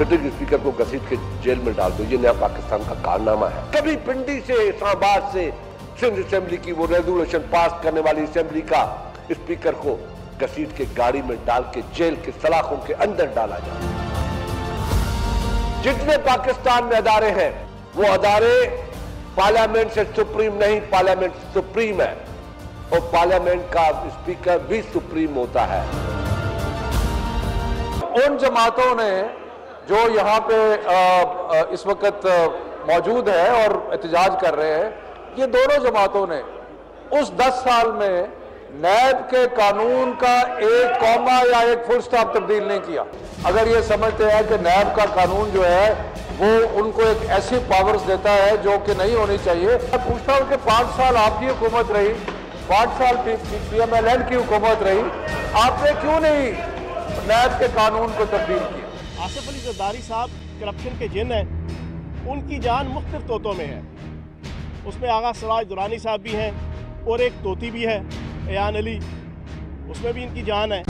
Sitting speaker को घसीट के जेल में डाल दो। ये नया पाकिस्तान का कारनामा है। कभी पिंडी से इस्लामाबाद से सिंध असेंबली की वो रेजोल्यूशन पास करने वाली असेंबली का स्पीकर को घसीट के गाड़ी में डाल के जेल के सलाखों के अंदर डाला जाए। जितने पाकिस्तान में अदारे हैं वो अदारे पार्लियामेंट से सुप्रीम नहीं, पार्लियामेंट सुप्रीम है और पार्लियामेंट का स्पीकर भी सुप्रीम होता है। उन जमातों ने जो यहाँ पे इस वक्त मौजूद है और एहतजाज कर रहे हैं, ये दोनों जमातों ने उस 10 साल में नैब के कानून का एक कॉमा या एक फुल स्टॉप तब्दील नहीं किया। अगर ये समझते हैं कि नैब का कानून जो है वो उनको एक ऐसी पावर्स देता है जो कि नहीं होनी चाहिए। मैं पूछता हूँ कि 5 साल आपकी हुकूमत रही, 5 साल PMLN की हुकूमत रही, आपने क्यों नहीं नैब के कानून को तब्दील किया? आसिफ अली जरदारी साहब करप्शन के जिन हैं, उनकी जान मुख्तलिफ तोतों में है। उसमें आगा सराज दुरानी साहब भी हैं और एक तोती भी है एयान अली, उसमें भी इनकी जान है।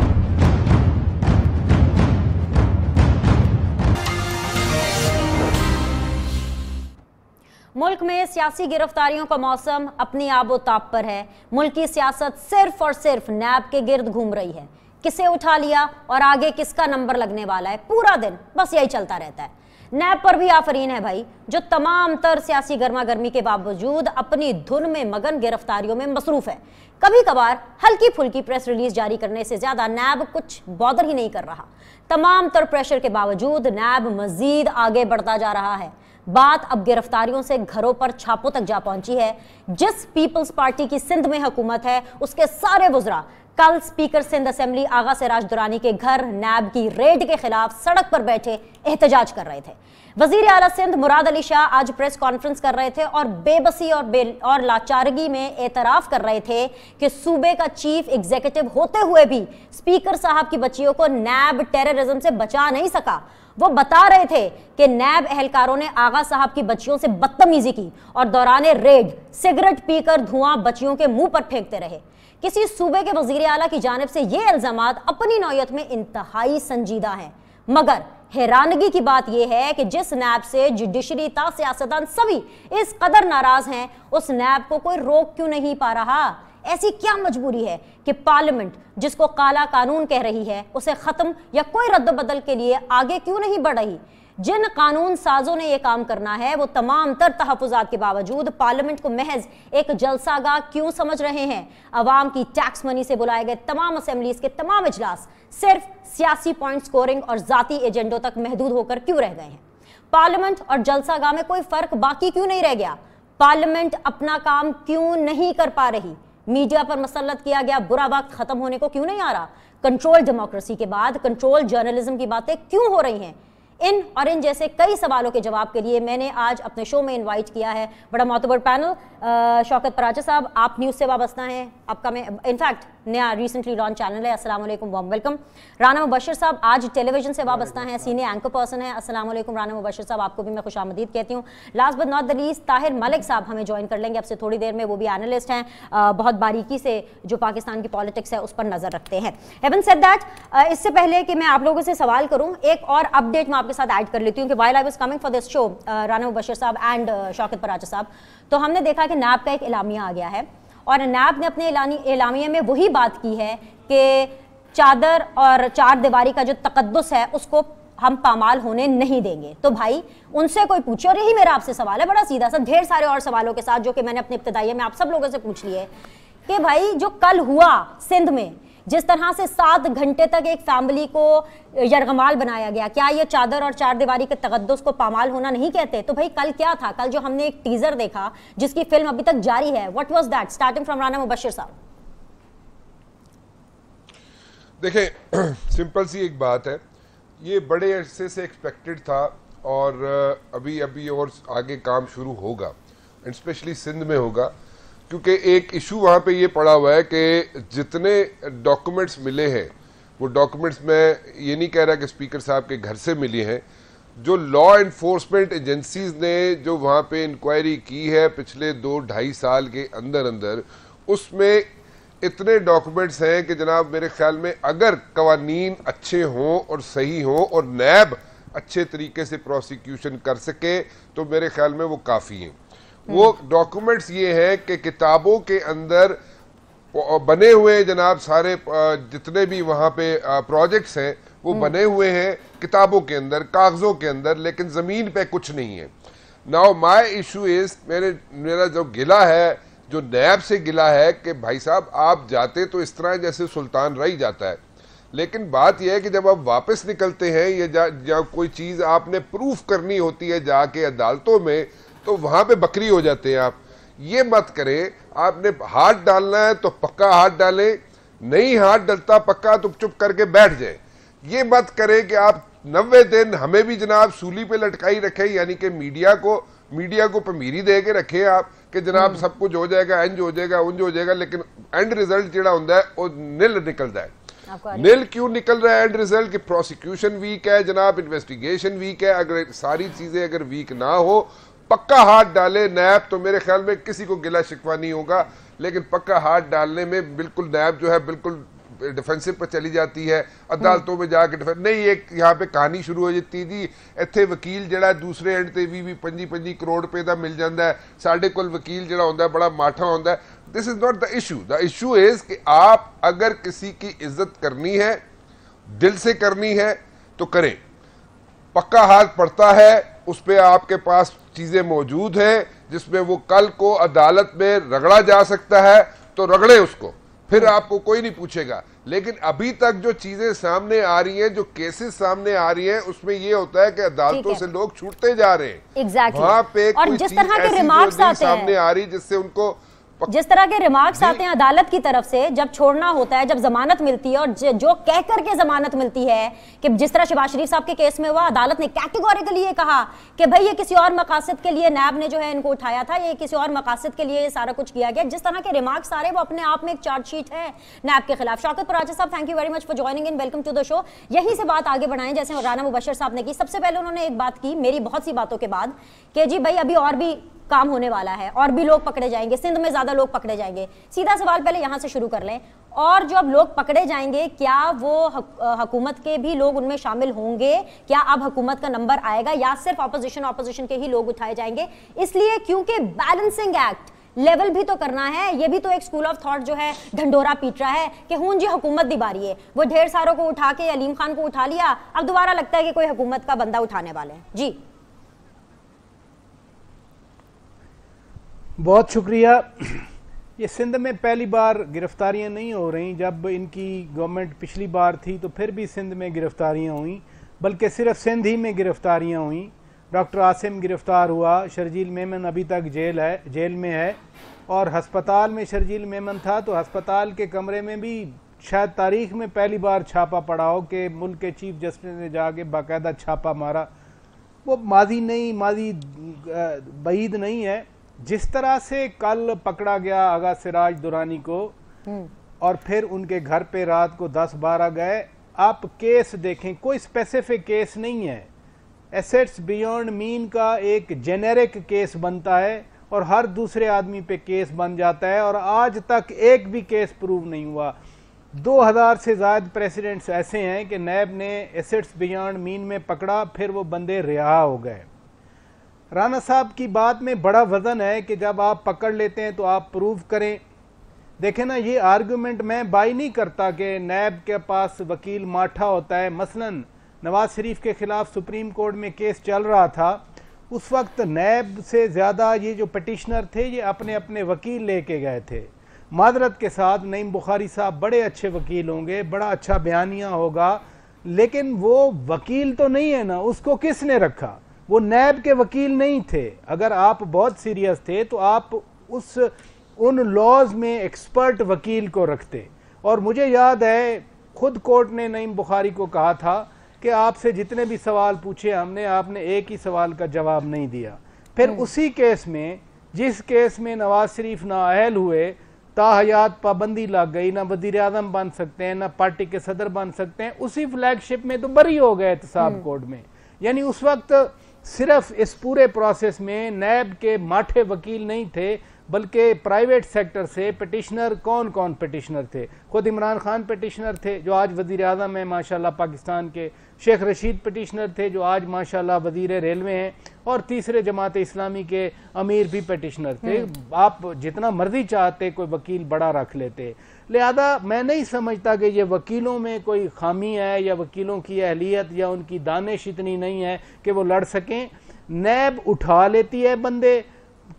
मुल्क में सियासी गिरफ्तारियों का मौसम अपनी आबोताब पर है। मुल्क की सियासत सिर्फ और सिर्फ नैब के गिर्द घूम रही है। किसे उठा लिया और आगे किसका नंबर लगने वाला है, पूरा दिन बस यही चलता रहता है। नैब पर भी आफरीन है भाई, जो तमाम तर सियासी गर्मा गर्मी के बावजूद अपनी धुन में मगन गिरफ्तारियों में मसरूफ है। कभी कभार हल्की फुल्की प्रेस रिलीज जारी करने से ज्यादा नैब कुछ बॉदर ही नहीं कर रहा। तमाम तर प्रेशर के बावजूद नैब मजीद आगे बढ़ता जा रहा है। बात अब गिरफ्तारियों से घरों पर छापों तक जा पहुंची है। जिस पीपल्स पार्टी की सिंध में हुकूमत है, उसके सारे वुज़रा कल स्पीकर सिंध असेंबली आगा सिराज दुरानी के घर नैब की रेड के खिलाफ सड़क पर बैठे एहतजाज कर रहे थे। वजीर आला सिंध मुराद अली शाह आज प्रेस कॉन्फ्रेंस कर रहे थे और बेबसी और लाचारगी में एतराफ कर रहे थे कि सूबे का चीफ एग्जीक्यूटिव होते हुए भी स्पीकर साहब की बच्चियों को नैब टेररिज्म से बचा नहीं सका। वो बता रहे थे कि नैब एहलकारों ने आगा साहब की बच्चियों से बदतमीजी की और दौराने रेड सिगरेट पीकर धुआं बच्चियों के मुंह पर फेंकते रहे। किसी सूबे के वजीर आला की जानिब से ये इल्जामात अपनी नौयत में इंतहाई संजीदा हैं। मगर हैरानगी की बात यह है कि जिस नैब से जुडिशरी ता सियासतदान सभी इस कदर नाराज हैं, उस नैब को कोई रोक क्यों नहीं पा रहा? ऐसी क्या मजबूरी है कि पार्लियामेंट जिसको काला कानून कह रही है, उसे खत्म या कोई रद्द-बदल के लिए आगे क्यों नहीं बढ़ रही? जिन कानून साजों ने यह काम करना है, वो तमाम तर तहफ़्फ़ुज़ात के बावजूद पार्लियामेंट को महज एक जलसागाह क्यों समझ रहे हैं? अवाम की टैक्स मनी से बुलाए गए तमाम असेंबलीज के तमाम इजलास सिर्फ सियासी पॉइंट स्कोरिंग और जाती एजेंडों तक महदूद होकर क्यों रह गए हैं? पार्लियामेंट और जलसागाह में कोई फर्क बाकी क्यों नहीं रह गया? पार्लियामेंट अपना काम क्यों नहीं कर पा रही? मीडिया पर मसल्लत किया गया बुरा वक्त खत्म होने को क्यों नहीं आ रहा? कंट्रोल डेमोक्रेसी के बाद कंट्रोल जर्नलिज्म की बातें क्यों हो रही हैं? इन और इन जैसे कई सवालों के जवाब के लिए मैंने आज अपने शो में इनवाइट किया है बड़ा मोतबर पैनल। शौकत पराचा साहब, आप न्यूज़ से वाबस्ता हैं, आपका में इनफैक्ट नया रिसेंटली लॉन्च चैनल है, अस्सलाम वालेकुम, वार्म वेलकम। राना मुबशर साहब आज टेलीविजन से वाबस्ता हैं, सीनियर एंकर पर्सन है, अस्सलाम वालेकुम राना मुबशर साहब, आपको भी मैं खुशामदीद कहती हूँ। Last but not the least Tahir Malik साहब हमें ज्वाइन कर लेंगे अब से थोड़ी देर में, वो भी एनालिस्ट हैं, बहुत बारीकी से जो पाकिस्तान की पॉलिटिक्स है उस पर नजर रखते हैं। हैविंग सेड दैट, इससे पहले कि मैं आप लोगों से सवाल करूँ, एक और अपडेट मैं आपके साथ ऐड कर लेती हूँ कि while I was coming for this show, Rana Mubashar साहब एंड शौकत पराचा साहब, तो हमने देखा कि नैब का एक एलामिया आ गया है और नैब ने अपने एलामिया में वही बात की है कि चादर और चार दीवारी का जो तकद्दुस है उसको हम पामाल होने नहीं देंगे। तो भाई उनसे कोई पूछे, और यही मेरा आपसे सवाल है बड़ा सीधा सा, ढेर सारे और सवालों के साथ जो कि मैंने अपने इब्तिदाइया में आप सब लोगों से पूछ लिए कि भाई जो कल हुआ सिंध में, जिस तरह से 7 घंटे तक एक फैमिली को यरगमाल बनाया गया, क्या ये चादर और चार दीवारी के तकद्दुस को पामाल होना नहीं कहते? तो भाई कल क्या था? कल जो हमने एक टीजर देखा जिसकी फिल्म अभी तक जारी है, what was that? Starting from Rana Mubashar साहब। देखें, सिंपल सी एक बात है, ये बड़े अरसे से एक्सपेक्टेड था और अभी और आगे काम शुरू होगा, एंड स्पेशली सिंध में होगा, क्योंकि एक इशू वहाँ पे ये पड़ा हुआ है कि जितने डॉक्यूमेंट्स मिले हैं वो डॉक्यूमेंट्स मैं ये नहीं कह रहा कि स्पीकर साहब के घर से मिले हैं, जो लॉ एनफोर्समेंट एजेंसीज ने जो वहाँ पे इंक्वायरी की है पिछले 2-2.5 साल के अंदर अंदर, उसमें इतने डॉक्यूमेंट्स हैं कि जनाब मेरे ख्याल में अगर कवानीन अच्छे हों और सही हों और नैब अच्छे तरीके से प्रोसिक्यूशन कर सके तो मेरे ख्याल में वो काफ़ी हैं। वो डॉक्यूमेंट्स ये हैं कि किताबों के अंदर बने हुए जनाब सारे जितने भी वहाँ पे प्रोजेक्ट्स हैं वो बने हुए हैं किताबों के अंदर, कागज़ों के अंदर, लेकिन ज़मीन पे कुछ नहीं है। नाउ माय इशू इज़, मेरा जो गिला है, जो नैब से गिला है कि भाई साहब आप जाते तो इस तरह जैसे सुल्तान रही जाता है, लेकिन बात यह है कि जब आप वापस निकलते हैं या कोई चीज़ आपने प्रूफ करनी होती है जाके अदालतों में, तो वहाँ पे बकरी हो जाते हैं आप। ये मत करें, आपने हाथ डालना है तो पक्का हाथ डालें, नहीं हाथ डलता पक्का तो चुप करके बैठ जाए। ये मत करें कि आप 90 दिन हमें भी जनाब सूली पे लटकाई रखें, यानी कि मीडिया को पमीरी दे के रखे आप कि जनाब सब कुछ हो जाएगा, इंज हो जाएगा, उंज हो जाएगा, लेकिन एंड रिजल्ट जो होंगे वो निल निकलता है। निल क्यों निकल रहा है एंड रिजल्ट? कि प्रोसिक्यूशन वीक है जनाब, इन्वेस्टिगेशन वीक है। अगर सारी चीजें अगर वीक ना हो, पक्का हाथ डाले नैब, तो मेरे ख्याल में किसी को गिला शिकवा नहीं होगा। लेकिन पक्का हाथ डालने में बिल्कुल नैब जो है बिल्कुल डिफेंसिव पर चली जाती है, अदालतों में जाके नहीं, एक यहाँ पे कहानी शुरू हो जाती थी, इत्थे वकील जड़ा दूसरे एंड ते भी 25 करोड़ रुपए का मिल जाता है, साढ़े कोल वकील जड़ा होंदा है बड़ा माठा होंदा है। This is not the issue. The issue is कि आप अगर किसी की इज्जत करनी है, दिल से करनी है तो करें। पक्का हाथ पड़ता है, उस पर आपके पास चीजें मौजूद हैं जिसमें वो कल को अदालत में रगड़ा जा सकता है, तो रगड़े उसको, फिर आपको कोई नहीं पूछेगा। लेकिन अभी तक जो चीजें सामने आ रही हैं, जो केसेस सामने आ रही हैं, उसमें ये होता है कि अदालतों से लोग छूटते जा रहे हैं। वहां पे कोई चीज ऐसी सामने आ रही जिससे उनको जिस तरह के रिमार्क्स आते हैं अदालत की तरफ से, जब छोड़ना होता है, जब जमानत मिलती है, और जो कह करके जमानत मिलती है कि जिस तरह शहबाज शरीफ साहब के केस में हुआ, अदालत ने कैटेगोरिकली ये कहा कि भाई ये किसी और मकासद के लिए नैब ने जो है इनको उठाया था, ये किसी और मकासद के लिए ये सारा कुछ किया गया। जिस तरह के रिमार्क्स आ रहे हैं वो अपने आप में एक चार्जशीट है नैब के खिलाफ। शौकत पराजा साहब, thank you very much for joining in, welcome to the show. यहीं से बात आगे बढ़ाएं, जैसे राना मुबशर साहब ने की। सबसे पहले उन्होंने एक बात की मेरी बहुत सी बातों के बाद कि जी भाई अभी और भी काम होने वाला है और भी लोग पकड़े जाएंगे, सिंध में ज्यादा लोग पकड़े जाएंगे। सीधा सवाल पहले यहां से शुरू कर लें, और जो अब लोग पकड़े जाएंगे क्या वो हुकूमत के भी लोग उनमें शामिल होंगे? क्या अब हुकूमत का नंबर आएगा या सिर्फ ऑपोजिशन के ही लोग उठाए जाएंगे? इसलिए क्योंकि बैलेंसिंग एक्ट लेवल भी तो करना है। ये भी तो एक स्कूल ऑफ थॉट जो है ढंडोरा पीट रहा है कि हूं जी हुकूमत दी बारी है। वो ढेर सारों को उठा के अलीम खान को उठा लिया, अब दोबारा लगता है कि कोई हुकूमत का बंदा उठाने वाले हैं। जी बहुत शुक्रिया। ये सिंध में पहली बार गिरफ्तारियां नहीं हो रही। जब इनकी गवर्नमेंट पिछली बार थी तो फिर भी सिंध में गिरफ्तारियां हुई, बल्कि सिर्फ सिंध ही में गिरफ्तारियां हुई। डॉक्टर आसिम गिरफ्तार हुआ, शर्जील मेमन अभी तक जेल में है, और हस्पताल में शर्जील मेमन था तो हस्पताल के कमरे में भी शायद तारीख में पहली बार छापा पड़ा हो कि मुल्क के चीफ जस्टिस ने जाके बाकायदा छापा मारा। वो माजी बईद नहीं है। जिस तरह से कल पकड़ा गया आगा सिराज दुरानी को और फिर उनके घर पे रात को 10-12 गए, आप केस देखें, कोई स्पेसिफिक केस नहीं है। एसेट्स बियॉन्ड मीन का एक जेनेरिक केस बनता है और हर दूसरे आदमी पे केस बन जाता है, और आज तक एक भी केस प्रूव नहीं हुआ। 2000 से ज़्यादा प्रेसिडेंट्स ऐसे हैं कि नैब ने एसेट्स बियॉन्ड मीन में पकड़ा, फिर वो बंदे रिहा हो गए। राना साहब की बात में बड़ा वजन है कि जब आप पकड़ लेते हैं तो आप प्रूव करें। देखें ना, ये आर्गुमेंट मैं बाई नहीं करता कि नैब के पास वकील माठा होता है। मसलन नवाज शरीफ के खिलाफ सुप्रीम कोर्ट में केस चल रहा था, उस वक्त नैब से ज़्यादा ये जो पटिशनर थे ये अपने अपने वकील लेके गए थे। मादरत के साथ नईम बुखारी साहब बड़े अच्छे वकील होंगे, बड़ा अच्छा बयानिया होगा, लेकिन वो वकील तो नहीं है ना, उसको किसने रखा? वो नैब के वकील नहीं थे। अगर आप बहुत सीरियस थे तो आप उन लॉज में एक्सपर्ट वकील को रखते। और मुझे याद है खुद कोर्ट ने नईम बुखारी को कहा था कि आपसे जितने भी सवाल पूछे हमने, आपने एक ही सवाल का जवाब नहीं दिया। फिर उसी केस में, जिस केस में नवाज शरीफ नाअहल हुए, ताहयात पाबंदी लग गई, ना वजीर आजम बन सकते हैं ना पार्टी के सदर बन सकते हैं, उसी फ्लैगशिप में तो बरी हो गए एहतसाब कोर्ट में। यानी उस वक्त सिर्फ इस पूरे प्रोसेस में नैब के माठे वकील नहीं थे, बल्कि प्राइवेट सेक्टर से पिटिशनर कौन कौन पिटिशनर थे। खुद इमरान खान पिटिशनर थे जो आज वज़ीर आज़म हैं माशाल्लाह पाकिस्तान के, शेख रशीद पिटिशनर थे जो आज माशाल्लाह वज़ीर रेलवे हैं, और तीसरे जमात इस्लामी के अमीर भी पिटिशनर थे। आप जितना मर्जी चाहते कोई वकील बड़ा रख लेते। लिहाजा मैं नहीं समझता कि ये वकीलों में कोई खामी है या वकीलों की अहलियत या उनकी दानिश इतनी नहीं है कि वो लड़ सकें। नैब उठा लेती है बंदे,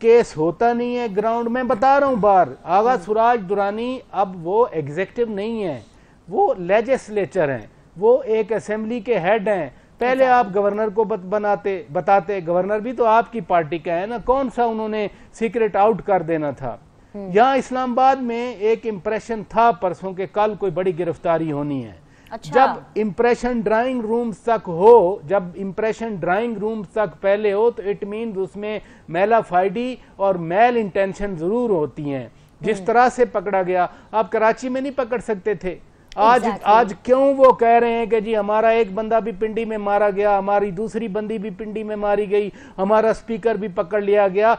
केस होता नहीं है ग्राउंड में। बता रहा हूं बार, आगा सिराज दुरानी अब वो एग्जीक्यूटिव नहीं है, वो लेजिस्लेचर हैं, वो एक असेंबली के हेड हैं। पहले आप गवर्नर को बताते, गवर्नर भी तो आपकी पार्टी का है ना, कौन सा उन्होंने सीक्रेट आउट कर देना था। यहाँ इस्लामाबाद में एक इंप्रेशन था परसों के कल कोई बड़ी गिरफ्तारी होनी है। अच्छा। जब इंप्रेशन ड्राइंग रूम्स तक हो, जब इंप्रेशन ड्राइंग रूम्स तक पहले हो तो इट मीन उसमें मेलाफाइडी और मेल इंटेंशन जरूर होती हैं। जिस तरह से पकड़ा गया, आप कराची में नहीं पकड़ सकते थे। आज क्यों वो कह रहे हैं कि जी हमारा एक बंदा भी पिंडी में मारा गया, हमारी दूसरी बंदी भी पिंडी में मारी गई, हमारा स्पीकर भी पकड़ लिया गया।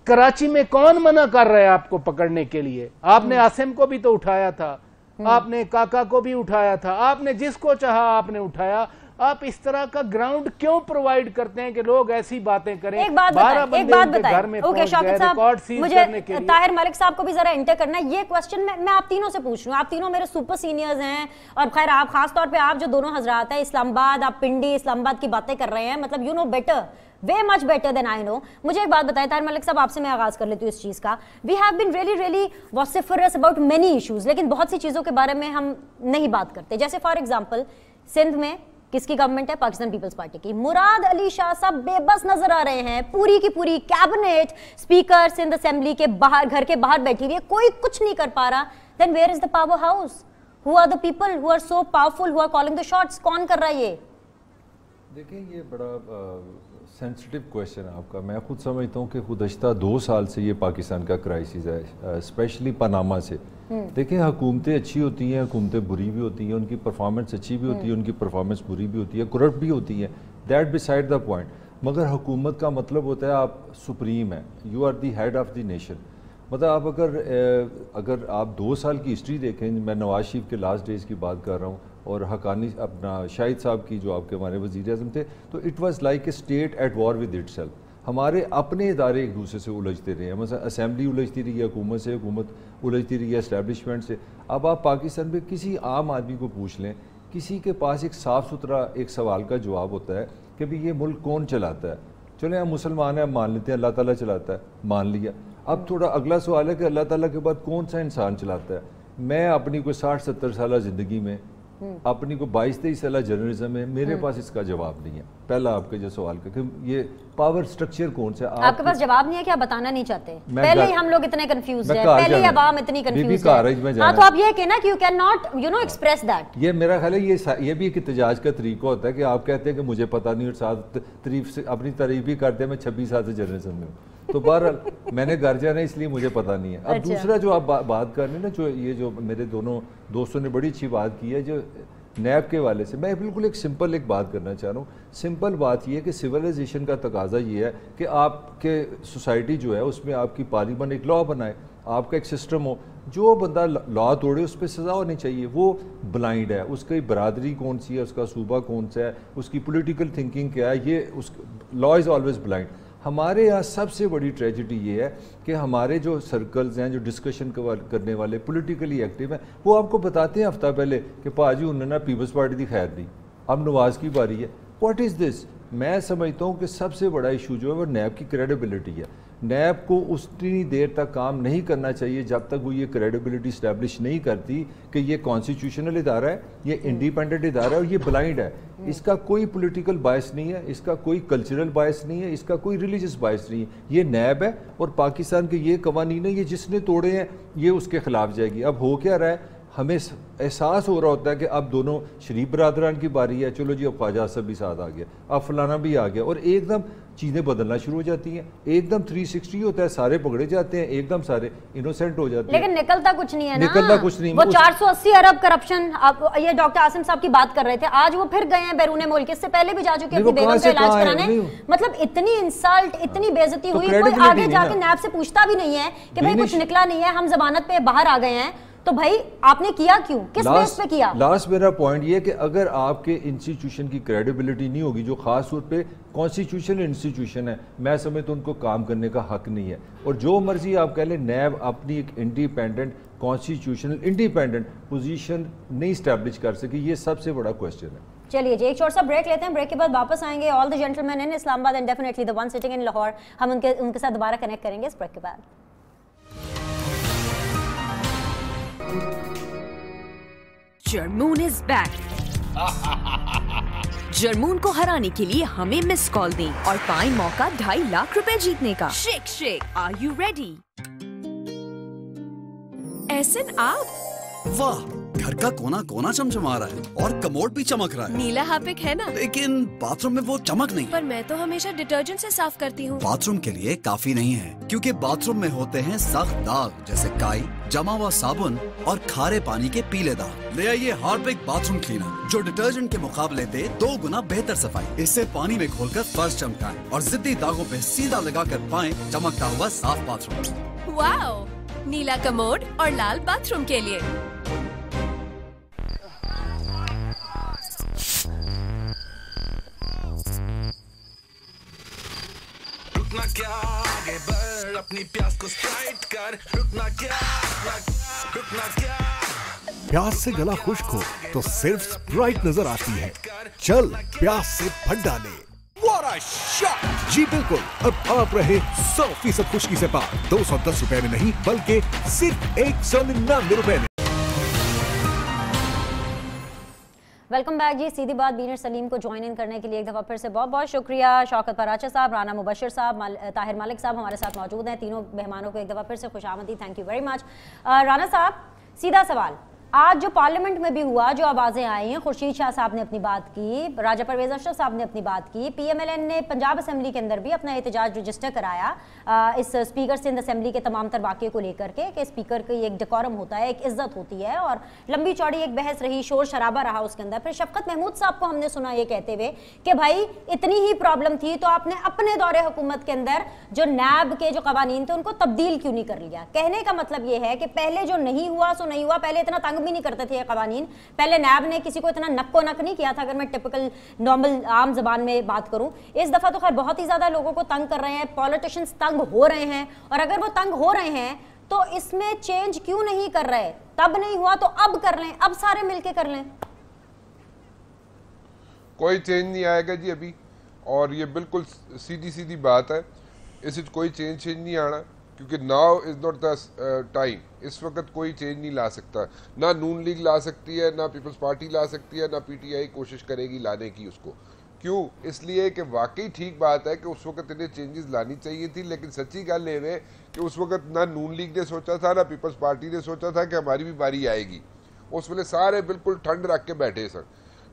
कराची में कौन मना कर रहा है आपको पकड़ने के लिए? आपने आसिम को भी तो उठाया था, आपने काका को भी उठाया था, आपने जिसको चाहा आपने उठाया। आप इस तरह का ग्राउंड क्यों प्रोवाइड करते हैं कि लोग ऐसी बातें करें? एक बात बताएं, ओके शौकत साहब, मुझे ताहिर मलिक साहब को भी जरा एंटर करना है। ये क्वेश्चन मैं आप तीनों से पूछ रही हूँ, आप तीनों मेरे सुपर सीनियर्स हैं, और खैर आप खास तौर पे आप जो दोनों हजरात हैं इस्लामाबाद, आप पिंडी इस्लामाबाद की बातें कर रहे हैं, मतलब you know better, way much better than I know. मुझे एक बात बताएं ताहिर मलिक साहब, आपसे मैं आगाज कर लेती हूँ इस चीज का। We have been really vociferous about many issues, लेकिन बहुत सी चीजों के बारे में हम नहीं बात करते। जैसे फॉर एग्जांपल सिंध में किसकी गवर्नमेंट है? पाकिस्तान पीपल्स पार्टी की। मुराद अली शाह साहब बेबस नजर आ रहे हैं, पूरी की पूरी कैबिनेट, स्पीकर सिंध असेंबली के बाहर, घर के बाहर बैठी हुई है, कोई कुछ नहीं कर पा रहा। Then where is the power house? Who are the people who are so powerful, who are calling the shots? कौन कर रहा है ये? देखिए ये बड़ा सेंसिटिव क्वेश्चन है आपका। मैं खुद समझता हूँ कि गुज़श्ता 2 साल से ये पाकिस्तान का क्राइसिस है, स्पेशली पनामा से। देखिए हुकूमतें अच्छी होती हैं, हुकूमतें बुरी भी होती हैं, उनकी परफॉर्मेंस अच्छी भी होती है, उनकी परफॉर्मेंस बुरी भी होती है, करप्ट भी होती है, दैट बिसाइड द पॉइंट। मगर हुकूमत का मतलब होता है आप सुप्रीम है, you are the head of the nation. मतलब आप अगर आप 2 साल की हिस्ट्री देखें, मैं नवाज शरीफ के लास्ट डेज की बात कर रहा हूँ और हकानी अपना शाहिद साहब की जो आपके हमारे वज़ीर आज़म थे, तो it was like a state at war with itself. हमारे अपने इदारे एक दूसरे से उलझते रहे हैं, मतलब असेंबली उलझती रही है हुकूमत से, हुकूमत उलझती रही है एस्टैब्लिशमेंट से। अब आप पाकिस्तान में किसी आम आदमी को पूछ लें, किसी के पास एक साफ़ सुथरा एक सवाल का जवाब होता है कि भाई ये मुल्क कौन चलाता है। चले हम मुसलमान हैं, मान लेते हैं अल्लाह ताला चलाता है, मान लिया। अब थोड़ा अगला सवाल है कि अल्लाह ताला के बाद कौन सा इंसान चलाता है। मैं अपनी कोई 60-70 साल ज़िंदगी में, अपनी को 22-23 साल जर्नलिज्म में, मेरे पास इसका जवाब नहीं है। पहला आपके जो सवाल का कि ये पावर स्ट्रक्चर कौन सा है, आपके पास जवाब नहीं है कि आप बताना नहीं चाहते? पहले ही हम लोग इतने कंफ्यूज हैं, पहले ही अवाम इतनी कंफ्यूज है। हाँ, तो आप ये कहना कि you can not express that. ये मेरा ख्याल है ये भी एक इत्तेजाज का तरीका होता है कि आप कहते हैं कि मुझे पता नहीं और साथ तारीफ से अपनी तारीफ भी करते हैं। मैं 26 साल से जर्नलिज्म में हूँ, तो बहरहाल मैंने घर जाना है इसलिए मुझे पता नहीं है। अब दूसरा जो आप बात कर रहे हैं ना, जो मेरे दोनों दोस्तों ने बड़ी अच्छी बात की है जो नैब के वाले से, मैं बिल्कुल एक बात करना चाह रहा हूँ। सिंपल बात यह है कि सिविलाइजेशन का तकाजा ये है कि आपके सोसाइटी जो है उसमें आपकी पार्लियामेंट एक लॉ बनाए, आपका एक सिस्टम हो। जो बंदा लॉ तोड़े उस पर सज़ा होनी चाहिए। वो ब्लाइंड है, उसकी बरादरी कौन सी है, उसका सूबा कौन सा है, उसकी पॉलिटिकल थिंकिंग क्या है, ये उस लॉ इज़ ऑलवेज ब्लाइंड। हमारे यहाँ सबसे बड़ी ट्रेजिडी ये है कि हमारे जो सर्कल्स हैं, जो डिस्कशन करने वाले पॉलिटिकली एक्टिव हैं, वो आपको बताते हैं हफ्ता पहले कि पाजी उन्होंने पीपल्स पार्टी की खैर दी, अब नवाज की बारी है। What is this? मैं समझता हूँ कि सबसे बड़ा इशू जो है वो नैब की क्रेडिबिलिटी है। नैब को उतनी देर तक काम नहीं करना चाहिए जब तक वो ये क्रेडिबिलिटी इस्टेब्लिश नहीं करती कि ये कॉन्स्टिट्यूशनल इदारा है, ये इंडिपेंडेंट इदारा है और ये ब्लाइंड है। इसका कोई पॉलिटिकल बायस नहीं है, इसका कोई कल्चरल बायस नहीं है, इसका कोई रिलीजियस बायस नहीं है। ये नैब है और पाकिस्तान के ये कवानीन है, ये जिसने तोड़े हैं ये उसके खिलाफ जाएगी। अब हो क्या रहा है, हमें एहसास हो रहा होता है कि अब दोनों शरीफ बरादरान की बारी है, चलो जी अब ख्वाजा आसफ भी साथ आ गया, अब फलाना भी आ गया, और एकदम चीज़ें बदलना शुरू हो जाती हैं। एकदम 360 होता है, सारे पकड़े जाते हैं, एकदम सारे इनोसेंट हो जाते हैं, लेकिन निकलता कुछ नहीं है ना। निकलता कुछ नहीं। वो 480 अरब करप्शन, ये डॉक्टर आसिम साहब की बात कर रहे थे, आज वो फिर गए हैं बैरून मुल्क, इससे पहले भी जा चुके हैं अपनी बेगम का इलाज कराने। मतलब इतनी इंसल्ट, इतनी बेइज्जती हुई, कोई आगे जाके नैब से पूछता भी नहीं है कि भाई कुछ निकला नहीं है, हम जमानत पे बाहर आ गए हैं, तो भाई आपने किया क्यों, किस बेस पे किया? लास्ट मेरा पॉइंट ये कि अगर आपके इंस्टीट्यूशन की क्रेडिबिलिटी नहीं होगी, जो खास तौर पे कॉन्स्टिट्यूशनल इंस्टीट्यूशन है, मैं समझता हूं उनको काम करने का हक नहीं है। और जो मर्जी आप कह लें, नैब अपनी एक इंडिपेंडेंट कॉन्स्टिट्यूशनल इंडिपेंडेंट पोजीशन नहीं स्टैब्लिश कर सकी, ये सबसे बड़ा क्वेश्चन है। चलिए जी, एक छोटा सा ब्रेक लेते हैं, ब्रेक के बाद वापस आएंगे। All the gentleman in Islamabad and definitely the one sitting in Lahore, हम उनके साथ दोबारा कनेक्ट करेंगे इस ब्रेक के बाद। जर्मून इज बैक। जर्मून को हराने के लिए हमें मिस कॉल दें और पाएं मौका 2.5 लाख रुपए जीतने का। Shake shake, are you ready? Ehsan आप? वाह, घर का कोना कोना चमचमा रहा है और कमोड भी चमक रहा है। नीला हार्पिक है ना? लेकिन बाथरूम में वो चमक नहीं। पर मैं तो हमेशा डिटर्जेंट से साफ करती हूँ। बाथरूम के लिए काफी नहीं है, क्योंकि बाथरूम में होते हैं सख्त दाग जैसे काई, जमा हुआ साबुन और खारे पानी के पीले दाग। ले आइए हार्पिक बाथरूम क्लीनर, जो डिटर्जेंट के मुकाबले दे 2 गुना बेहतर सफाई। इससे पानी में घोलकर फर्श चमकाएं और जिद्दी दागों पे सीधा लगाकर पाएं चमकता हुआ साफ बाथरूम। वाओ, नीला कमोड और लाल बाथरूम के लिए। रुकना क्या, आगे बढ़, अपनी प्यास को स्प्राइट कर। रुकना क्या, रुकना क्या। प्यास से गला खुश्क हो तो सिर्फ स्प्राइट नजर आती है, चल प्यास से भर डाले। What a shot! जी बिल्कुल, अब आप रहे 100% खुशकी से पार। 210 रुपए में नहीं, बल्कि सिर्फ 199 रुपए में। वेलकम बैक जी। सीधी बात बीनर सलीम को ज्वाइन इन करने के लिए एक दफ़ा फिर से बहुत बहुत शुक्रिया। शौकत पराचा साहब, राना मुबशिर साहब, ताहिर मालिक साहब हमारे साथ मौजूद हैं। तीनों मेहमानों को एक दफ़ा फिर से खुशामदी, thank you very much. Rana साहब, सीधा सवाल, आज जो पार्लियामेंट में भी हुआ, जो आवाज़ें आई हैं, खुर्शीद शाह साहब ने अपनी बात की, राजा परवेज अशरफ साहब ने अपनी बात की, PMLN ने पंजाब असम्बली के अंदर भी अपना एहतजाज रजिस्टर कराया इस स्पीकर सिंध असम्बली के तमाम तर वाक़े को लेकर के कि स्पीकर की एक डेकोरम होता है, एक इज्जत होती है, और लंबी चौड़ी एक बहस रही, शोर शराबा रहा उसके अंदर। फिर शफकत महमूद साहब को हमने सुना ये कहते हुए कि भाई इतनी ही प्रॉब्लम थी तो आपने अपने दौरे हुकूमत के अंदर जो नैब के जो कवानीन थे उनको तब्दील क्यों नहीं कर लिया। कहने का मतलब ये है कि पहले जो नहीं हुआ सो नहीं हुआ, पहले इतना तंग भी नहीं करते थे कवानीन, पहले नैब ने किसी को इतना नक्को नक नहीं किया था, अगर मैं टिपिकल नॉर्मल आम जबान में बात करूं। इस दफा तो खैर बहुत ही ज्यादा लोगों को तंग कर रहे हैं, पॉलिटिशियंस तंग हो रहे हैं, और अगर वो तंग हो रहे हैं तो इसमें चेंज क्यों नहीं कर रहे? तब नहीं हुआ तो अब कर लें, अब सारे मिलके कर लें। कोई चेंज नहीं आएगा जी अभी, और ये बिल्कुल सीधी सीधी बात है, इस कोई चेंज नहीं आना, क्योंकि now is not the time. इस वक्त कोई चेंज नहीं ला सकता, ना नून लीग ला सकती है, ना पीपल्स पार्टी ला सकती है, ना PTI कोशिश करेगी लाने की उसको। क्यों? इसलिए कि वाकई ठीक बात है कि उस वक्त इन्हें चेंजेस लानी चाहिए थी, लेकिन सच्ची गल ये है कि उस वक्त ना नून लीग ने सोचा था, ना पीपल्स पार्टी ने सोचा था कि हमारी भी बारी आएगी। उस वेले सारे बिल्कुल ठंड रख के बैठे सन,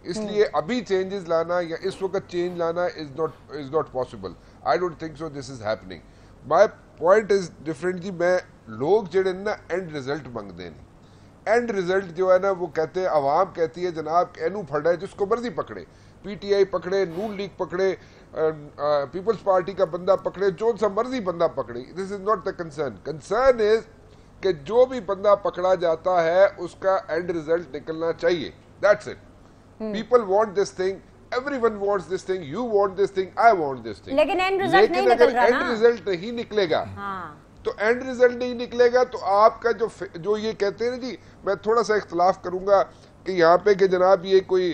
इसलिए अभी चेंजेस लाना या इस वक्त चेंज लाना is not possible. I don't think so this is happening. My point is different जी। मैं लोग जेडे ना एंड रिजल्ट मंगते हैं, एंड रिजल्ट जो है ना वो कहते हैं, आवाम कहती है जनाब एनू फड़ा है, जिसको मर्जी पकड़े, PTI पकड़े, नून लीग पकड़े, पीपल्स पार्टी का बंदा पकड़े, जो सा मर्जी बंदा पकड़े, this is not the concern. Concern is कि जो भी बंदा पकड़ा जाता है उसका एंड रिजल्ट निकलना चाहिए, that's it. People want this thing, everyone wants this thing, you want this thing, I want this thing, लेकिन एंड रिजल्ट नहीं निकल रहा ना। एंड रिजल्ट नहीं निकलेगा, हाँ। तो एंड रिजल्ट नहीं निकलेगा तो आपका जो ये कहते हैं ना जी, मैं थोड़ा सा इख्तलाफ करूंगा कि यहाँ पे कि जनाब ये कोई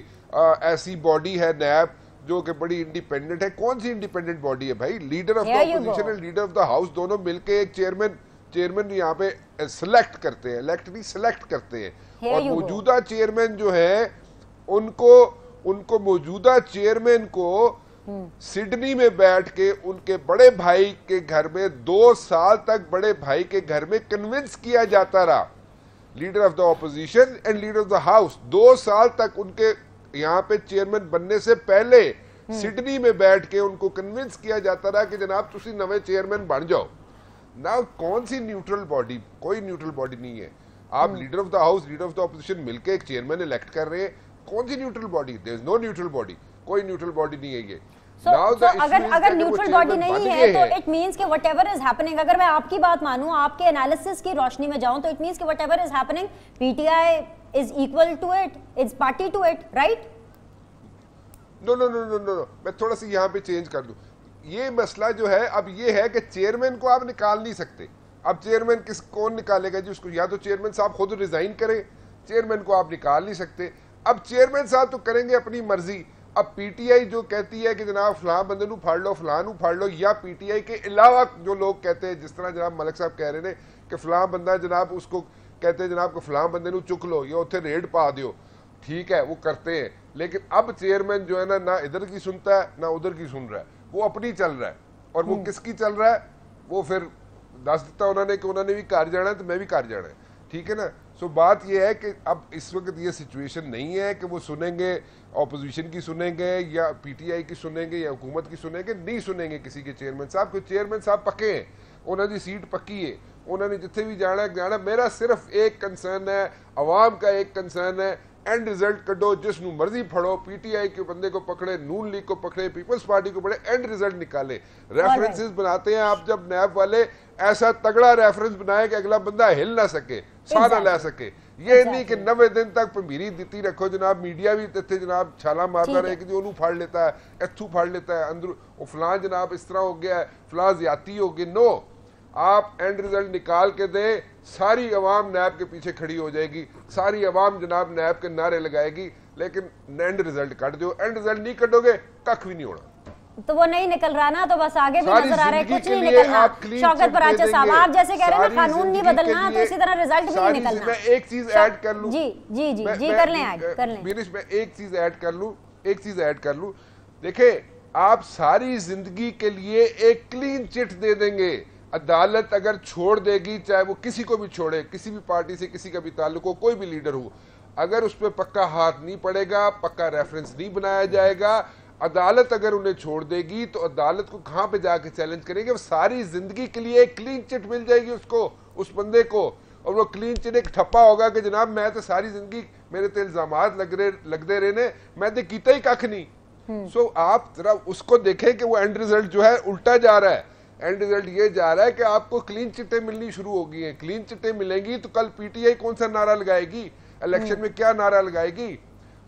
ऐसी बॉडी है नैब जो कि बड़ी इंडिपेंडेंट है। कौन सी इंडिपेंडेंट बॉडी है भाई? लीडर ऑफ द अपोजिशन और लीडर ऑफ द हाउस दोनों मिलके एक चेयरमैन यहाँ पे सिलेक्ट करते हैं, इलेक्ट नहीं सिलेक्ट करते हैं, और मौजूदा चेयरमैन जो है उनको मौजूदा चेयरमैन को सिडनी में बैठ के उनके बड़े भाई के घर में 2 साल तक बड़े भाई के घर में कन्विंस किया जाता रहा leader of the opposition and leader of the house 2 साल तक उनके यहाँ पे चेयरमैन बनने से पहले सिडनी में बैठ के उनको कन्विंस किया जाता रहा कि जनाब तुसी नवे चेयरमैन बन जाओ ना। कौन सी न्यूट्रल बॉडी? कोई न्यूट्रल बॉडी नहीं है। आप leader of the house, leader of the opposition मिलकर एक चेयरमैन इलेक्ट कर रहे हैं। कौन सी neutral body? There is no neutral body, कोई न्यूट्रल बॉडी नहीं है ये। अगर न्यूट्रल बॉडी नहीं है तो इट मींस कि व्हाटएवर इज हैपनिंग, अगर मैं आपकी बात मानूं, आपके एनालिसिस की रोशनी में जाऊं, तो इट मींस कि whatever is happening PTI is equal to it, is party to it, right? No no no no no, मैं थोड़ा सा यहाँ पे चेंज कर दूं। ये मसला जो है अब ये है कि चेयरमैन को आप निकाल नहीं सकते। अब चेयरमैन कौन निकालेगा जी उसको? या तो चेयरमैन साहब खुद रिजाइन करें, चेयरमैन को आप निकाल नहीं सकते। अब चेयरमैन साहब तो करेंगे अपनी मर्जी। अब पीटीआई जो कहती है कि जनाब फलां बंदे नू फाड़ लो, फलां नू फाड़ लो, या पीटीआई के अलावा जो लोग कहते हैं, जिस तरह जनाब मलिक साहब कह रहे हैं कि फलां बंदा जनाब उसको कहते हैं जनाब को फलां बंदे नू चुक लो या उत्थे रेड पा दियो, ठीक है वो करते हैं। लेकिन अब चेयरमैन जो है ना इधर की सुनता है ना उधर की सुन रहा है, वो अपनी चल रहा है। और वो किसकी चल रहा है? वो फिर दस देता उन्होंने कि उन्होंने भी कार जाना है तो मैं भी कार जाना है, ठीक है ना। सो बात यह है कि अब इस वक्त ये सिचुएशन नहीं है कि वो सुनेंगे ऑपोजिशन की सुनेंगे या पीटीआई की सुनेंगे या हुकूमत की सुनेंगे, नहीं सुनेंगे किसी के चेयरमैन साहब को। चेयरमैन साहब पक्के हैं, उन्होंने सीट पक्की है, उन्होंने जिथे भी जाना। मेरा सिर्फ एक कंसर्न है, अवाम का एक कंसर्न है, एंड रिजल्ट कढो, जिसनू मर्जी फड़ो, पीटीआई के बंदे को पकड़े, नून लीग को पकड़े, पीपल्स पार्टी को पकड़े, एंड रिजल्ट निकाले। रेफरेंसेस बनाते हैं आप जब नैब वाले, ऐसा तगड़ा रेफरेंस बनाए कि अगला बंदा हिल ना सके, साह ना ले सके। ये नहीं कि 90 दिन तक भंभीरी दी रखो जनाब, मीडिया भी इतने जनाब छाला मारता रहे कि ओनू फाड़ लेता है, इथू फाड़ लेता है, अंदर वो फलां जनाब इस तरह हो गया है, फलां ज्यादती हो गई। नो, आप एंड रिजल्ट निकाल के दे, सारी अवाम नैब के पीछे खड़ी हो जाएगी, सारी अवाम जनाब नैब के नारे लगाएगी। लेकिन एंड रिजल्ट काट दो, एंड रिजल्ट नहीं कटोगे कख भी नहीं होना। तो वो नहीं निकल रहा ना, तो बस आगे भी नजर आ रहा है कुछ नहीं निकलना। शौकत पराचा साहब, आप जैसे कह रहे हैं ना कानून नहीं बदलना, तो इसी तरह रिजल्ट भी नहीं निकलना। मैं एक चीज ऐड कर लूं, जी जी जी जी कर लें, ऐड कर लें। मैं एक चीज ऐड कर लूं, देखें आप सारी जिंदगी के लिए एक क्लीन चिट दे देंगे, अदालत अगर छोड़ देगी, चाहे वो किसी को भी छोड़े, किसी भी पार्टी से किसी का भी ताल्लुक हो, कोई भी लीडर हो, अगर उस पर पक्का हाथ नहीं पड़ेगा, पक्का रेफरेंस नहीं बनाया जाएगा, अदालत अगर उन्हें छोड़ देगी तो अदालत को कहां पे जाके चैलेंज करेंगे? वो सारी जिंदगी के लिए एक क्लीन चिट मिल जाएगी उसको, उस बंदे को। और वो क्लीन चिट एक ठप्पा होगा कि जनाब मैं तो सारी जिंदगी मेरे ते इल्जामात लगते रहे ने, मैं तो कीता ही कख नहीं। सो आप जरा उसको देखें कि वो एंड रिजल्ट जो है उल्टा जा रहा है। एंड रिजल्ट ये जा रहा है कि आपको क्लीन चिट्टे मिलनी शुरू हो गई हैं। क्लीन चिट्टे मिलेंगी तो कल पीटीआई कौन सा नारा लगाएगी, इलेक्शन में क्या नारा लगाएगी?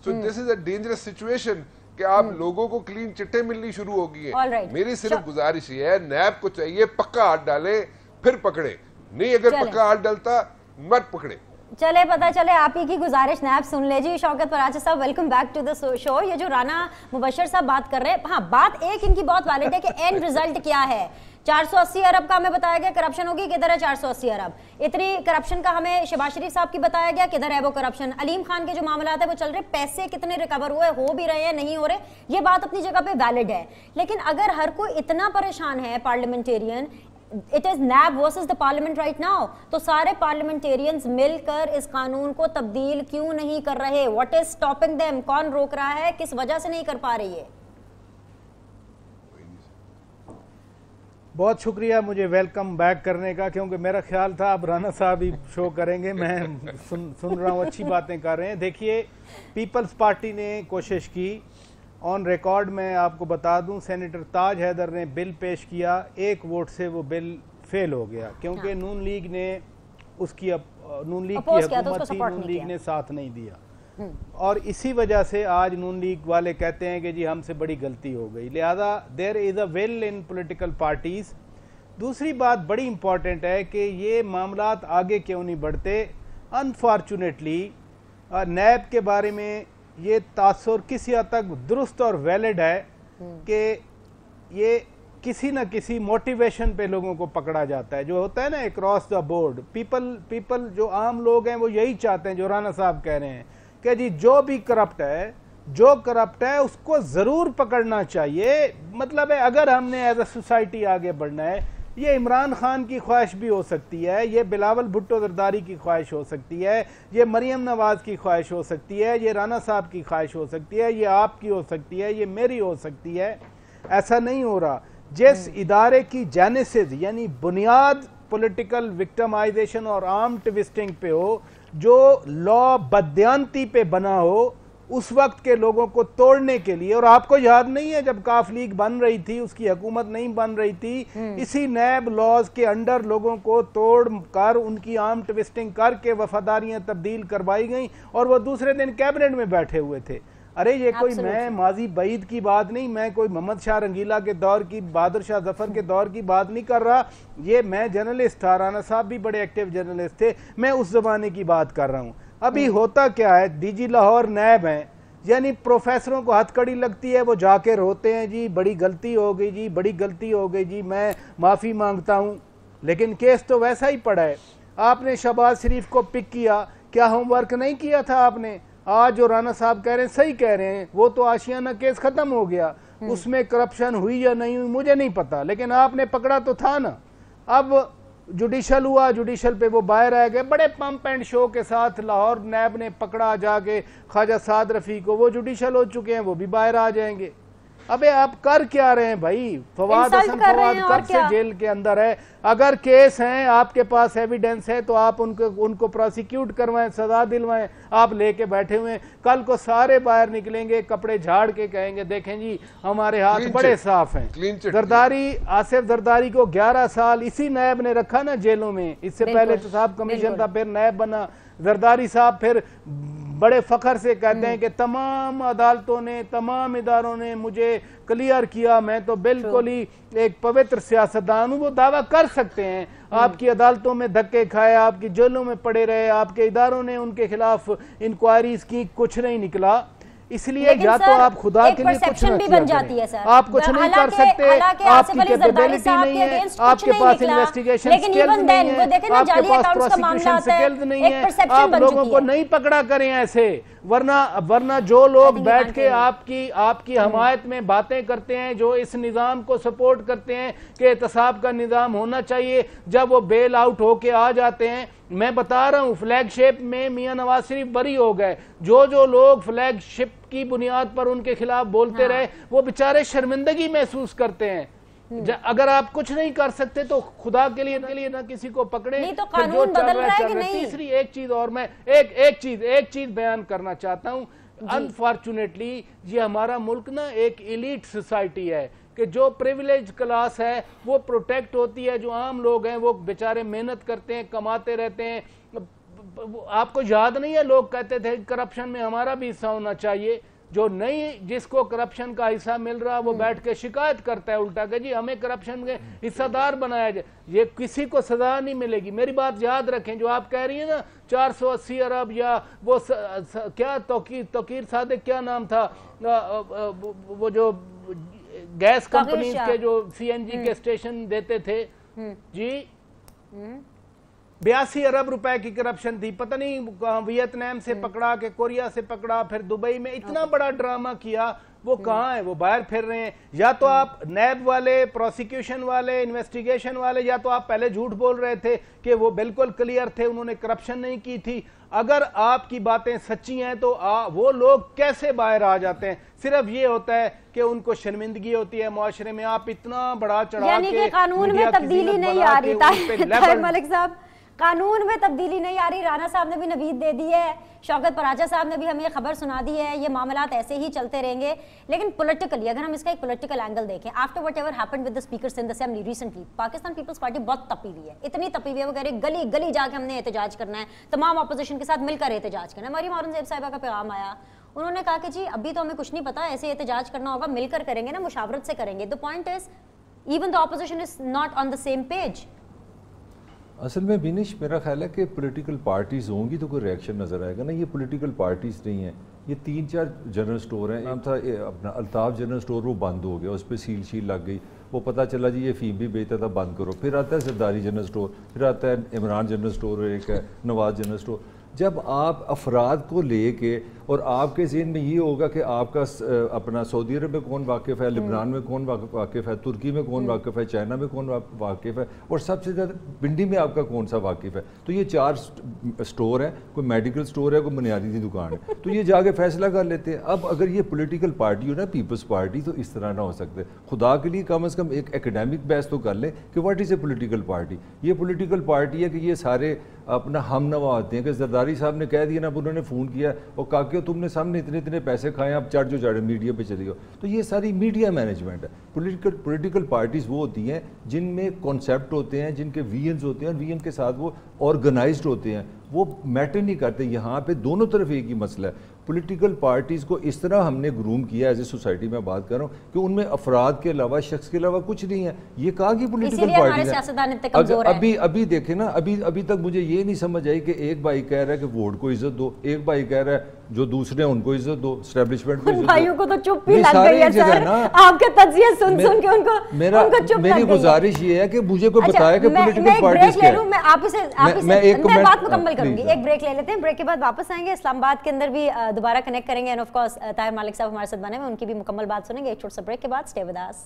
सो this is a dangerous situation कि आप लोगों को क्लीन चिट्टे मिलनी शुरू हो गई है। मेरी सिर्फ गुजारिश ये है, नैब को चाहिए पक्का हाथ डाले फिर पकड़े, नहीं अगर पक्का हाथ डालता मत पकड़े। चले पता चले आप ही की गुजारिश नैब सुन ले जी। शौकत पराचा साहब, welcome back to the show. ये जो राना मुबशर साहब बात कर रहे हैं, हाँ बात एक इनकी बहुत वैलिड है कि एंड रिजल्ट क्या है। 480 अरब का हमें बताया गया करप्शन होगी, किधर है 480 अरब? इतनी करप्शन का हमें शहबाज शरीफ साहब की बताया गया, किधर है वो करप्शन? अलीम खान के जो मामला है वो चल रहे, पैसे कितने रिकवर हुए, हो भी रहे हैं नहीं हो रहे, ये बात अपनी जगह पे वैलिड है। लेकिन अगर हर कोई इतना परेशान है, parliamentarian, it is NAB versus the parliament right now, तो सारे पार्लियामेंटेरियंस मिलकर इस कानून को तब्दील क्यों नहीं कर रहे? What is stopping them? कौन रोक रहा है, किस वजह से नहीं कर पा रही है? बहुत शुक्रिया मुझे वेलकम बैक करने का, क्योंकि मेरा ख्याल था अब राना साहब ही शो करेंगे। मैं सुन रहा हूँ, अच्छी बातें कर रहे हैं। देखिए, पीपल्स पार्टी ने कोशिश की, ऑन रिकॉर्ड मैं आपको बता दूं, सेनेटर ताज हैदर ने बिल पेश किया, 1 वोट से वो बिल फेल हो गया, क्योंकि नून लीग ने उसकी नून लीग की हुकूमत थी, नून लीग ने साथ नहीं दिया, और इसी वजह से आज नून लीग वाले कहते हैं कि जी हमसे बड़ी गलती हो गई। लिहाजा there is a will in political parties. दूसरी बात बड़ी इंपॉर्टेंट है कि ये मामलात आगे क्यों नहीं बढ़ते। अनफॉर्चुनेटली नैब के बारे में ये तासुर किसी हद तक दुरुस्त और वैलिड है कि ये किसी न किसी मोटिवेशन पे लोगों को पकड़ा जाता है, जो होता है ना अक्रॉस द बोर्ड। पीपल जो आम लोग हैं वो यही चाहते हैं, जो राना साहब कह रहे हैं कि जी जो भी करप्ट है उसको ज़रूर पकड़ना चाहिए। मतलब है अगर हमने एज अ सोसाइटी आगे बढ़ना है, ये इमरान खान की ख्वाहिश भी हो सकती है, ये बिलावल भुट्टो जरदारी की ख्वाहिश हो सकती है, ये मरियम नवाज की ख्वाहिश हो सकती है, ये राना साहब की ख्वाहिश हो सकती है, ये आपकी हो सकती है, ये मेरी हो सकती है। ऐसा नहीं हो रहा। जिस इदारे की जेनेसिस यानी बुनियाद पॉलिटिकल विक्टिमाइजेशन और आर्म ट्विस्टिंग पे हो, जो लॉ बदयांती पे बना हो, उस वक्त के लोगों को तोड़ने के लिए, और आपको याद नहीं है जब काफ लीग बन रही थी, उसकी हुकूमत नहीं बन रही थी, इसी नैब लॉज के अंडर लोगों को तोड़ कर उनकी आर्म ट्विस्टिंग करके वफादारियां तब्दील करवाई गई और वो दूसरे दिन कैबिनेट में बैठे हुए थे। अरे ये कोई मैं माजी बईद की बात नहीं, मैं कोई मोहम्मद शाह रंगीला के दौर की, बहादुर शाह जफर के दौर की बात नहीं कर रहा। ये मैं जर्नलिस्ट था, राना साहब भी बड़े एक्टिव जर्नलिस्ट थे, मैं उस जमाने की बात कर रहा हूँ। अभी होता क्या है, डीजी लाहौर नैब हैं, यानी प्रोफेसरों को हथकड़ी लगती है, वो जाके रोते हैं, जी बड़ी गलती हो गई जी, बड़ी गलती हो गई जी, मैं माफ़ी मांगता हूँ। लेकिन केस तो वैसा ही पड़ा है। आपने शहबाज शरीफ को पिक किया, क्या होमवर्क नहीं किया था आपने? आज जो राना साहब कह रहे हैं सही कह रहे हैं, वो तो आशियाना केस खत्म हो गया, उसमें करप्शन हुई या नहीं हुई मुझे नहीं पता, लेकिन आपने पकड़ा तो था ना। अब जुडिशल हुआ, जुडिशल पे वो बाहर आ गए, बड़े पंप एंड शो के साथ लाहौर नैब ने पकड़ा जाके ख्वाजा साद रफ़ी को, वो जुडिशल हो चुके हैं, वो भी बाहर आ जाएंगे। अबे आप कर क्या रहे हैं भाई? फवाद हसन फवाद कब से जेल के अंदर है? अगर केस हैं, आपके पास एविडेंस है, तो आप उनको प्रोसिक्यूट करवाएं, सजा दिलवाएं। आप लेके बैठे हुए हैं, कल को सारे बाहर निकलेंगे कपड़े झाड़ के, कहेंगे देखें जी हमारे हाथ बड़े साफ हैं। जरदारी, आसिफ जरदारी को 11 साल इसी नैब ने रखा ना जेलों में। इससे पहले तो साहब कमीशन था, फिर नैब बना जरदारी साहब, फिर बड़े फखर से कहते हैं कि तमाम अदालतों ने, तमाम इदारों ने मुझे क्लियर किया, मैं तो बिल्कुल ही एक पवित्र सियासतदान हूँ। वो दावा कर सकते हैं, आपकी अदालतों में धक्के खाए, आपकी जेलों में पड़े रहे, आपके इदारों ने उनके खिलाफ इंक्वायरीज की, कुछ नहीं निकला। इसलिए या तो आप खुदा के लिए कुछ भी बन जाती है सर, आप कुछ नहीं कर सकते, आपकी कैपेबिलिटी नहीं है, आपके पास इन्वेस्टिगेशन स्किल्स नहीं है, आपके पास प्रोसिक्यूशन स्किल्स नहीं है, आप लोगों को नहीं पकड़ा करें ऐसे। वरना जो लोग बैठ के आपकी हमायत में बातें करते हैं, जो इस निज़ाम को सपोर्ट करते हैं कि एहतसाब का निज़ाम होना चाहिए, जब वो बेल आउट होके आ जाते हैं, मैं बता रहा हूं फ्लैगशिप में मियां नवाज शरीफ बरी हो गए। जो लोग फ्लैगशिप की बुनियाद पर उनके खिलाफ बोलते रहे, वो बेचारे शर्मिंदगी महसूस करते हैं। अगर आप कुछ नहीं कर सकते तो खुदा के लिए ना किसी को पकड़े, नहीं तो कानून बदल रहा है कि नहीं। तीसरी एक चीज और मैं एक चीज बयान करना चाहता हूं। अनफॉर्चुनेटली ये हमारा मुल्क ना एक एलीट सोसाइटी है कि जो प्रिविलेज क्लास है वो प्रोटेक्ट होती है, जो आम लोग हैं वो बेचारे मेहनत करते हैं, कमाते रहते हैं। आपको याद नहीं है लोग कहते थे करप्शन में हमारा भी हिस्सा होना चाहिए। जो नहीं, जिसको करप्शन का हिस्सा मिल रहा वो बैठ के शिकायत करता है उल्टा कि जी हमें करप्शन के हिस्सेदार बनाया जाए। ये किसी को सजा नहीं मिलेगी। मेरी बात याद रखें, जो आप कह रही है ना 480 अरब या वो क्या तौकीर सादिक क्या नाम था, वो जो गैस कंपनी के जो सीएनजी के स्टेशन देते थे जी, 82 अरब रुपए की करप्शन थी। पता नहीं वियतनाम से पकड़ा के कोरिया से पकड़ा, फिर दुबई में इतना बड़ा ड्रामा किया। वो कहाँ है? वो बाहर फिर रहे हैं। या तो आप नैब वाले, प्रोसिक्यूशन वाले, इन्वेस्टिगेशन वाले, या तो आप पहले झूठ बोल रहे थे कि वो बिल्कुल क्लियर थे, उन्होंने करप्शन नहीं की थी। अगर आपकी बातें सच्ची हैं तो वो लोग कैसे बाहर आ जाते हैं? सिर्फ ये होता है कि उनको शर्मिंदगी होती है मुआशरे में। आप इतना बड़ा चढ़ा के कानून में तब्दीली नहीं आ रही था मलिक साहब, कानून में तब्दीली नहीं आ रही। राना साहब ने भी नवीद दे दी है, शौकत पराचा साहब ने भी हमें खबर सुना दी है, ये मामलात ऐसे ही चलते रहेंगे। लेकिन पॉलिटिकली अगर हम इसका एक पॉलिटिकल एंगल देखें, after whatever happened with the speakers in the assembly recently, Pakistan peoples party बहुत तपी हुई है, इतनी तपी हुई है, वो कह रहे गली गली जाके हमने एहतजाज करना है, तमाम अपोजिशन के साथ मिलकर एहतजाज करना है। मरियम औरंगजेब साहिबा का पैगाम आया, उन्होंने कहा कि जी अभी तो हमें कुछ नहीं पता, ऐसे एहतजाज करना होगा, मिलकर करेंगे ना, मुशावरत से करेंगे। The point is even the opposition is not on the same page. असल में बिनिश मेरा ख्याल है कि पॉलिटिकल पार्टीज़ होंगी तो कोई रिएक्शन नज़र आएगा ना। ये पॉलिटिकल पार्टीज़ नहीं हैं, ये 3-4 जनरल स्टोर हैं। नाम था अपना अल्ताफ़ जनरल स्टोर, वो बंद हो गया, उस पर सील लग गई। वो पता चला जी ये फ़ीम भी बेचता था, बंद करो। फिर आता है सरदारी जनरल स्टोर, फिर आता है इमरान जनरल स्टोर, एक है नवाज जनरल स्टोर। जब आप अफराद को ले के और आपके ज़हन में ये होगा कि आपका अपना सऊदी अरब में कौन वाकिफ़ है, लिबनान में कौन वाकिफ़ है, तुर्की में कौन वाकिफ़ है, चाइना में कौन वाकिफ़ है, और सबसे ज़्यादा पिंडी में आपका कौन सा वाकिफ़ है। तो ये 4 स्टोर हैं, कोई मेडिकल स्टोर है, कोई बुनियादी की दुकान है, तो ये जाके फैसला कर लेते हैं। अब अगर ये पॉलिटिकल पार्टी हो ना, पीपल्स पार्टी, तो इस तरह ना हो सकते। खुदा के लिए कम से कम एक एकेडमिक बहस तो कर ले कि what is a political party. ये पॉलिटिकल पार्टी है कि ये सारे अपना हम नवा होते हैं कि जरदारी साहब ने कह दिया ना, उन्होंने फ़ोन किया और कहा कि तुमने सामने इतने इतने पैसे खाए, आप चढ़ जो चढ़े मीडिया पे चले गए। तो ये सारी मीडिया मैनेजमेंट है। पॉलिटिकल पार्टीज़ वो होती हैं जिनमें कॉन्सेप्ट होते हैं, जिनके वीएन्स होते हैं, और वीएन के साथ वो ऑर्गेनाइज्ड होते हैं, वो मैटर नहीं करते। यहाँ पे दोनों तरफ एक ही मसला है। पॉलिटिकल पार्टीज़ को इस तरह हमने ग्रूम किया एज ए सोसाइटी में बात कर रहा हूँ कि उनमें अफराद के अलावा, शख्स के अलावा कुछ नहीं है। ये कहा कि पॉलिटिकल पार्टी अभी देखें ना, अभी तक मुझे ये नहीं समझ आई कि एक भाई कह रहा है कि वोट को इज्जत दो, एक भाई कह रहा है जो दूसरे हैं उनको इज्जत दो, एस्टेब्लिशमेंट को इज्जत भाइयों को तो चुप ही लग गई है सर, आपके तज्जिए सुन के उनको मेरी गुजारिश ये है कि मुझे कोई बताया कि पॉलिटिकल पार्टीज क्या है। मैं एक बात मुकम्मल करूंगी, एक ब्रेक ले लेते हैं, ब्रेक के बाद वापस आएंगे। इस्लामाबाद के अंदर भी दोबारा कनेक्ट करेंगे एंड ऑफ कोर्स ताहिर मालिक साहब हमारे साथ बने हुए, उनकी भी मुकम्मल बात सुनेंगे एक छोटा सा ब्रेक के बाद। Stay with us.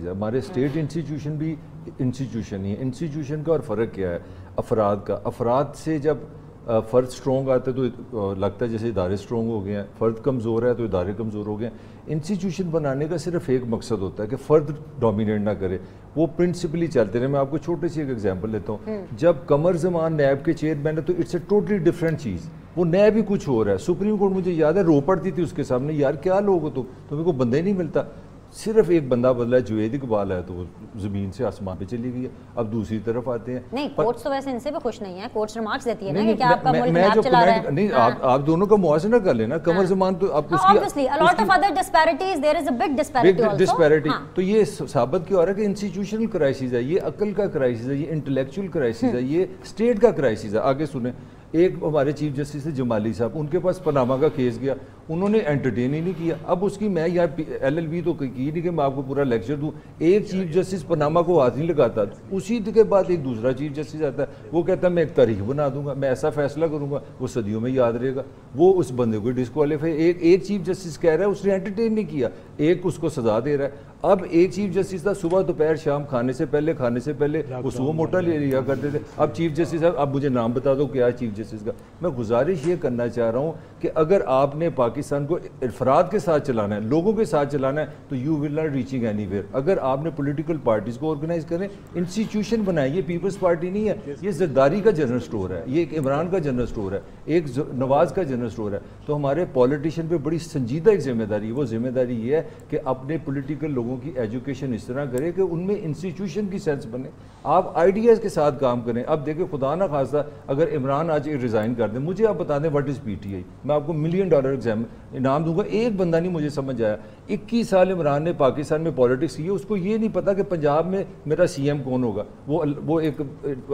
हमारे स्टेट इंस्टीट्यूशन भी इंस्टीट्यूशन ही है। इंस्टीट्यूशन का और फ़र्क क्या है अफराद का। अफराद से जब फ़र्द स्ट्रॉन्ग आता है तो लगता है जैसे इदारे स्ट्रॉन्ग हो गए हैं, फ़र्द कमज़ोर है तो इदारे कमज़ोर हो गए हैं। इंस्टीट्यूशन बनाने का सिर्फ एक मकसद होता है कि फ़र्द डोमिनेट ना करे, वो प्रिंसिपली चलते रहे। मैं आपको छोटे सी एक एग्जांपल लेता हूँ। जब कमर ज़मान नैब के चेयरमैन है तो इट्स ए टोटली डिफरेंट चीज़, वो नैब ही कुछ हो रहा है। सुप्रीम कोर्ट मुझे याद है रो पड़ती थी उसके सामने, यार क्या लोग हो तुम्हें को बंदे नहीं मिलता। सिर्फ एक बंदा बदला है, जुवेद इकबाल है, तो वो ज़मीन से आसमान पे चली गई है। अब दूसरी तरफ आते हैं, नहीं कोर्ट्स तो वैसे इनसे भी खुश नहीं है, कोर्ट्स रिमार्क्स देती है ना कि क्या आपका मुल्क नैब चला रहा है। नहीं आप दोनों का मुआवजा कर लेना। कमर ज़मान तो आप obviously a lot of other disparities, there is a big disparity. तो ये साबित क्यों हो रहा है कि इंस्टीट्यूशनल क्राइसिस है, ये अकल का क्राइसिस है, ये इंटेलेक्चुअल क्राइसिस है, ये स्टेट का क्राइसिस है। आगे सुने, एक हमारे चीफ जस्टिस है जमाली साहब, उनके पास पनामा का केस गया, उन्होंने एंटरटेन ही नहीं किया। अब उसकी मैं यार LLB तो की नहीं कि मैं आपको पूरा लेक्चर दूं। एक चीफ जस्टिस पनामा को हाथ नहीं लगाता, उसी के बाद एक दूसरा चीफ जस्टिस आता है, वो कहता है मैं एक तारीख बना दूंगा, मैं ऐसा फैसला करूंगा, वो सदियों में याद रहेगा। वो उस बंदे को डिस्क्वालीफाई, एक चीफ जस्टिस कह रहा है, उसने एंटरटेन नहीं किया, एक उसको सजा दे रहा है। अब एक चीफ जस्टिस था, सुबह दोपहर शाम खाने से पहले वो सुबह मोटा ले लिया करते थे। अब चीफ जस्टिस साहब, अब मुझे नाम बता दो क्या है चीफ जस्टिस का। मैं गुजारिश ये करना चाह रहा हूँ कि अगर आपने पाकिस्तान को अफराद के साथ चलाना है, लोगों के साथ चलाना है, तो you will not reaching anywhere. अगर आपने पॉलिटिकल पार्टीज को ऑर्गेनाइज करें, इंस्टीट्यूशन बनाएं। ये पीपल्स पार्टी नहीं है, ये जरदारी का जनरल स्टोर है, ये एक इमरान का जनरल स्टोर है, एक नवाज का जनरल स्टोर है। तो हमारे पॉलिटिशियन पे बड़ी संजीदा एक जिम्मेदारी है। वो जिम्मेदारी ये है कि अपने पॉलिटिकल लोगों की एजुकेशन इस तरह करें कि उनमें इंस्टीट्यूशन की सेंस बने, आप आइडियाज़ के साथ काम करें। अब देखिए खुदा ना खासा अगर इमरान आज रिज़ाइन कर दें, मुझे आप बता दें व्हाट इज़ PTI, मैं आपको $1 मिलियन एग्जाम इनाम दूंगा। एक बंदा नहीं मुझे समझ आया। 21 साल इमरान ने पाकिस्तान में पॉलिटिक्स की, उसको ये नहीं पता कि पंजाब में मेरा CM कौन होगा। वो एक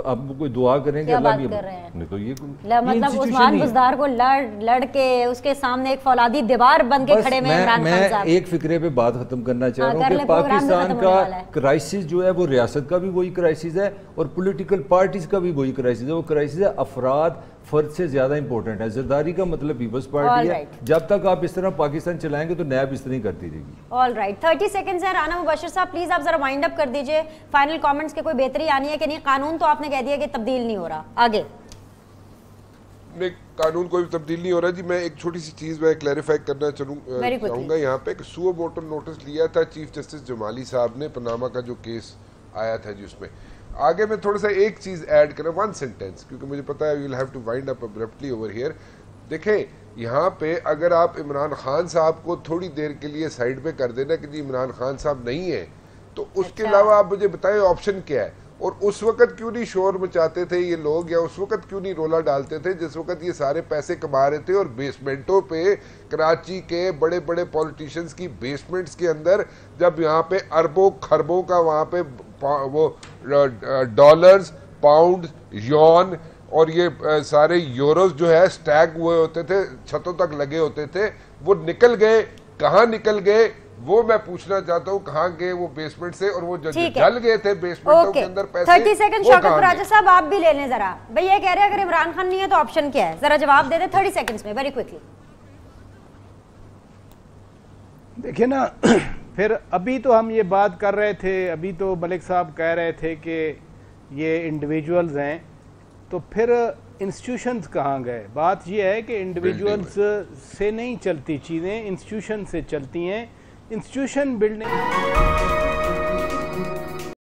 आप कोई दुआ करेंगे अल्लाह भी नहीं, तो ये मतलब उस्मान बुज़दार को लड़ के उसके सामने एक फौलादी दीवार बन के खड़े में इमरान खान साहब। एक फिक्रे पे बात खत्म करना चाह रहा हूँ कि पाकिस्तान का क्राइसिस जो है वो रियासत का भी वही क्राइसिस है और पॉलिटिकल पार्टीज का भी वही क्राइसिस है। वो क्राइसिस है अफराद फर्द से ज्यादा इंपॉर्टेंट है। जरदारी का मतलब पीपल्स पार्टी है। जब तक आप इस तरह पाकिस्तान चलाएंगे तो नैब इस तरह करती रहेगी। ऑल राइट, 30 सेकंड्स है। राना मुबशिर साहब प्लीज आप जरा वाइंड अप कर दीजिए। फाइनल कमेंट्स के कोई बेहतरी आनी है कि नहीं? कानून तो आपने कह दिया कि तब्दील नहीं हो रहा, आगे कानून कोई तब्दील नहीं हो रहा जी। मैं एक छोटी सी चीज़ मैं क्लैरिफाई करना चाहूँगा यहाँ पे। सुओ मोटो नोटिस लिया था चीफ जस्टिस जमाली साहब ने पनामा का जो केस आया था जी, उसमें आगे मैं थोड़ा सा एक चीज़ ऐड करें, 1 सेंटेंस, क्योंकि मुझे पता है we will have to wind up abruptly over here. देखें यहाँ पे अगर आप इमरान खान साहब को थोड़ी देर के लिए साइड पे कर देना कि जी इमरान खान साहब नहीं है, तो उसके अलावा आप मुझे बताएं ऑप्शन क्या है। और उस वक्त क्यों नहीं शोर मचाते थे ये लोग, या उस वक्त क्यों नहीं रोला डालते थे जिस वक्त ये सारे पैसे कमा रहे थे और बेसमेंटों पे कराची के बड़े बड़े पॉलिटिशियंस की बेसमेंट्स के अंदर जब यहाँ पे अरबों खरबों का वहाँ पे वो डॉलर्स, पाउंड, यॉन और ये सारे यूरोस जो है स्टैग हुए होते थे, छतों तक लगे होते थे, वो निकल गए। कहाँ निकल गए? वो मैं पूछना चाहता हूँ कहाँ गए वो बेसमेंट से, और वो ठीक है। जल गए थे बेसमेंटों के अंदर पैसे। 30 सेकंड शौकत राजा साहब आप भी ले लें जरा। भैया ये कह रहे हैं अगर इमरान खान नहीं है तो ऑप्शन क्या है, जरा जवाब दे दे 30 सेकंड्स में, वेरी क्विकली। देखिए ना, फिर अभी तो हम ये बात कर रहे थे, अभी तो मलिक साहब कह रहे थे कि ये इंडिविजुअल्स हैं, तो फिर इंस्टीट्यूशंस कहाँ गए? बात ये है कि इंडिविजुअल्स से नहीं चलती चीज़ें, इंस्टीट्यूशन से चलती हैं। Institution building